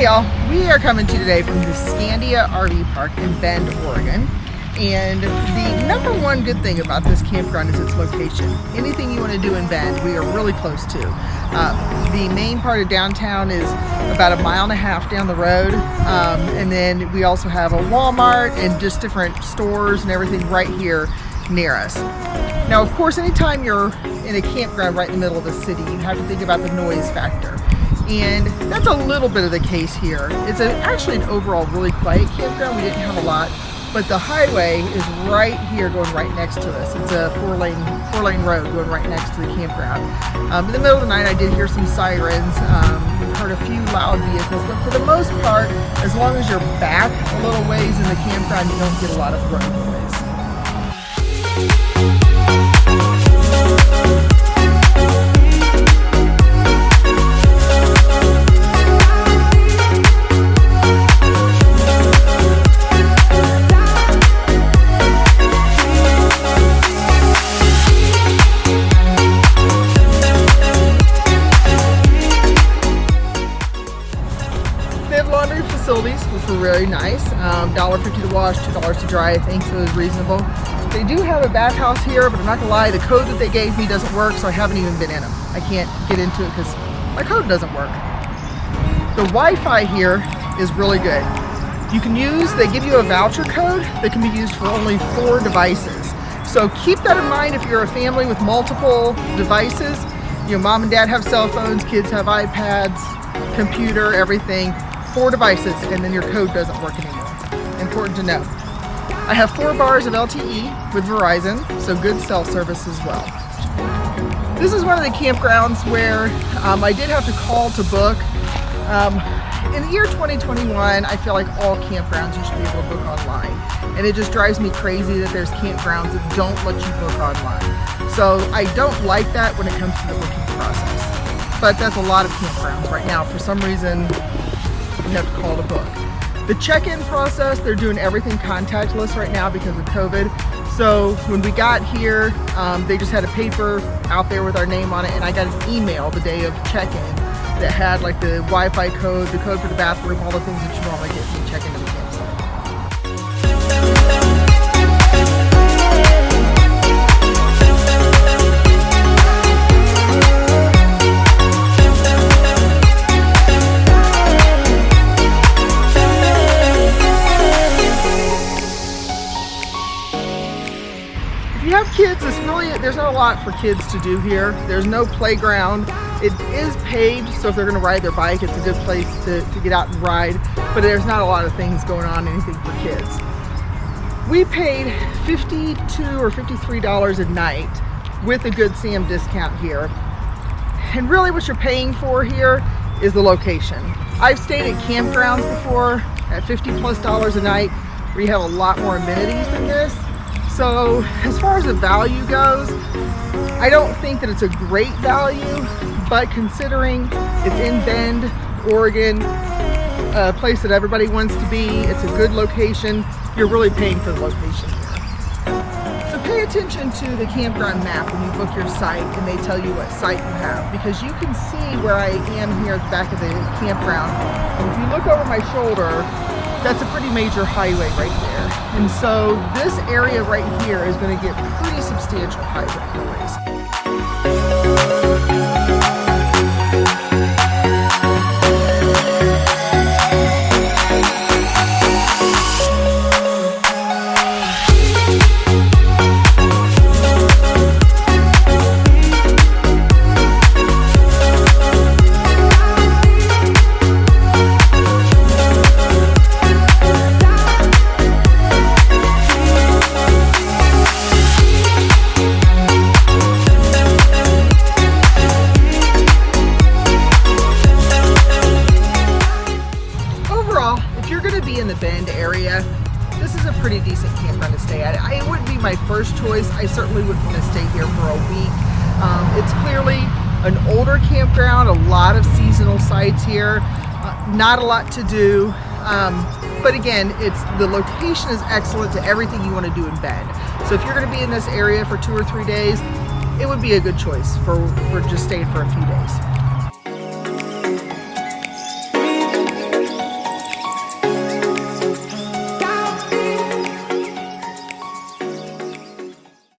Hey y'all, we are coming to you today from the Scandia RV Park in Bend, Oregon. And the number one good thing about this campground is its location. Anything you want to do in Bend, we are really close to. The main part of downtown is about 1.5 miles down the road. And then we also have a Walmart and just different stores and everything right here near us. Now, of course, anytime you're in a campground right in the middle of the city, you have to think about the noise factor. And that's a little bit of the case here. It's actually an overall really quiet campground. We didn't have a lot, but the highway is right here going right next to us. It's a four-lane road going right next to the campground. In the middle of the night, I did hear some sirens. We heard a few loud vehicles, but for the most part, as long as you're back a little ways in the campground, you don't get a lot of road noise. Laundry facilities, which were really nice. $1.50 to wash, $2 to dry. I think so. It was reasonable. They do have a bathhouse here, but I'm not gonna lie, the code that they gave me doesn't work, so I haven't even been in them. I can't get into it because my code doesn't work. The Wi-Fi here is really good. They give you a voucher code that can be used for only 4 devices. So keep that in mind if you're a family with multiple devices. You know, mom and dad have cell phones, kids have iPads, computer, everything. 4 devices, and then your code doesn't work anymore. Important to know. I have 4 bars of LTE with Verizon, so good cell service as well. This is one of the campgrounds where I did have to call to book. In the year 2021, I feel like all campgrounds you should be able to book online. And it just drives me crazy that there's campgrounds that don't let you book online. So I don't like that when it comes to the booking process. But that's a lot of campgrounds right now. For some reason, you have to call to book. The check-in process, they're doing everything contactless right now because of COVID. So when we got here, they just had a paper out there with our name on it, and I got an email the day of check-in that had like the Wi-Fi code, the code for the bathroom, all the things that you normally get when you check into the campsite. If you have kids, there's not a lot for kids to do here. There's no playground. It is paved, so if they're going to ride their bike, it's a good place to get out and ride, but there's not a lot of things going on, anything for kids. We paid $52 or $53 a night with a Good Sam discount here. And really what you're paying for here is the location. I've stayed at campgrounds before at $50+ a night where you have a lot more amenities than this. So as far as the value goes, I don't think that it's a great value, but considering it's in Bend, Oregon, a place that everybody wants to be, it's a good location, you're really paying for the location here. So pay attention to the campground map when you book your site and they tell you what site you have, because you can see where I am here at the back of the campground. And if you look over my shoulder, that's a pretty major highway right there. And so this area right here is going to get pretty substantial highway noise. In the Bend area, this is a pretty decent campground to stay at. It wouldn't be my first choice. I certainly wouldn't want to stay here for a week. It's clearly an older campground, a lot of seasonal sites here, not a lot to do. But again, the location is excellent to everything you want to do in Bend. So if you're going to be in this area for 2 or 3 days, it would be a good choice for just staying for a few days.